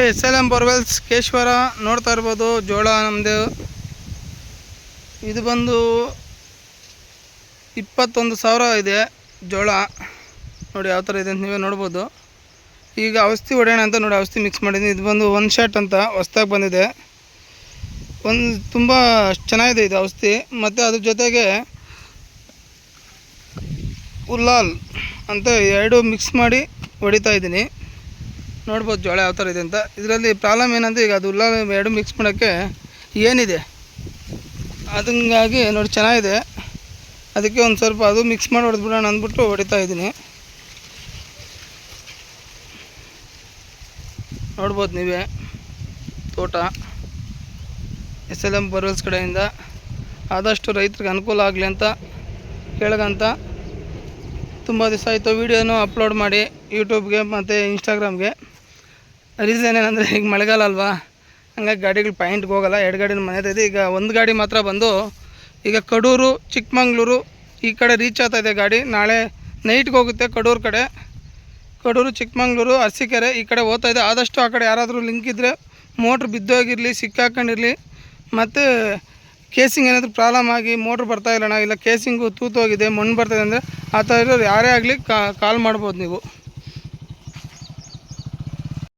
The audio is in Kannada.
ಎಸ್ ಎಲ್ ಎಮ್ ಬೋರ್ವೆಲ್ಸ್ ಕೇಶ್ವರ ನೋಡ್ತಾ ಇರ್ಬೋದು. ಜೋಳ ನಮ್ಮದು ಇದು ಬಂದು 21,000 ಇದೆ ಜೋಳ. ನೋಡಿ ಯಾವ ಥರ ಇದೆ ಅಂತ ನೀವೇ ನೋಡ್ಬೋದು. ಈಗ ಔಷಧಿ ಹೊಡೆಯೋಣ ಅಂತ ನೋಡಿ ಔಷಧಿ ಮಿಕ್ಸ್ ಮಾಡಿದ್ದೀನಿ. ಇದು ಬಂದು 1 ಶಾಟ್ ಅಂತ ಹೊಸ್ದಾಗಿ ಬಂದಿದೆ. ತುಂಬ ಚೆನ್ನಾಗಿದೆ ಇದು ಔಷಧಿ. ಮತ್ತು ಅದ್ರ ಜೊತೆಗೆ ಉಲ್ಲಾಲ್ ಅಂತ 2 ಮಿಕ್ಸ್ ಮಾಡಿ ಹೊಡಿತಾ ಇದ್ದೀನಿ. ನೋಡ್ಬೋದು ಜೋಳ ಯಾವ ಥರ ಇದೆ ಅಂತ. ಇದರಲ್ಲಿ ಪ್ರಾಬ್ಲಮ್ ಏನಂದರೆ ಈಗ ಅದು ಉಲ್ಲಾಲ್ 2 ಮಿಕ್ಸ್ ಮಾಡೋಕ್ಕೆ ಏನಿದೆ ಅದಂಗಾಗಿ ನೋಡಿ ಚೆನ್ನಾಗಿದೆ. ಅದಕ್ಕೆ ಒಂದು ಸ್ವಲ್ಪ ಅದು ಮಿಕ್ಸ್ ಮಾಡಿ ಹೊಡೆದ್ಬಿಡೋಣ ಅಂದ್ಬಿಟ್ಟು ಹೊಡಿತಾ ಇದ್ದೀನಿ. ನೋಡ್ಬೋದು ನೀವೇ ತೋಟ ಎಸ್ ಎಲ್ ಎಮ್ ಬೋರ್ವೆಲ್ಸ್ ಕಡೆಯಿಂದ ಆದಷ್ಟು ರೈತರಿಗೆ ಅನುಕೂಲ ಆಗಲಿ ಅಂತ ಕೇಳಗಂತ ತುಂಬ ದಿವಸ ಆಯಿತು ವೀಡಿಯೋನು ಅಪ್ಲೋಡ್ ಮಾಡಿ ಯೂಟ್ಯೂಬ್ಗೆ ಮತ್ತು ಇನ್ಸ್ಟಾಗ್ರಾಮ್ಗೆ. ರೀಸನ್ ಏನಂದರೆ ಈಗ ಮಳೆಗಾಲ ಅಲ್ವಾ, ಹಂಗಾಗಿ ಗಾಡಿಗಳು ಪಾಯಿಂಟ್ಗೆ ಹೋಗೋಲ್ಲ. 2 ಗಾಡಿನ ಮನೆ ಇದೆ. ಈಗ 1 ಗಾಡಿ ಮಾತ್ರ ಬಂದು ಈಗ ಕಡೂರು ಚಿಕ್ಕಮಂಗ್ಳೂರು ಈ ಕಡೆ ರೀಚ್ ಆಗ್ತಾಯಿದೆ ಗಾಡಿ. ನಾಳೆ ನೈಟ್ಗೆ ಹೋಗುತ್ತೆ ಕಡೂರು ಕಡೆ. ಕಡೂರು ಚಿಕ್ಕಮಂಗ್ಳೂರು ಅರಸೀಕೆರೆ ಈ ಕಡೆ ಹೋಗ್ತಾಯಿದೆ. ಆದಷ್ಟು ಆ ಕಡೆ ಯಾರಾದರೂ ಲಿಂಕ್ ಇದ್ದರೆ ಮೋಟ್ರ್ ಬಿದ್ದೋಗಿರಲಿ ಸಿಕ್ಕಾಕೊಂಡಿರಲಿ ಮತ್ತು ಕೇಸಿಂಗ್ ಏನಾದರೂ ಪ್ರಾಬ್ಲಮ್ ಆಗಿ ಮೋಟ್ರ್ ಬರ್ತಾಯಿಲ್ಲಣ್ಣ, ಇಲ್ಲ ಕೇಸಿಂಗು ತೂತೋಗಿದೆ ಮಣ್ಣು ಬರ್ತಾಯಿದೆ ಅಂದರೆ ಆ ಥರ ಇರೋರು ಯಾರೇ ಆಗಲಿ ಕಾಲ್ ಮಾಡ್ಬೋದು ನೀವು.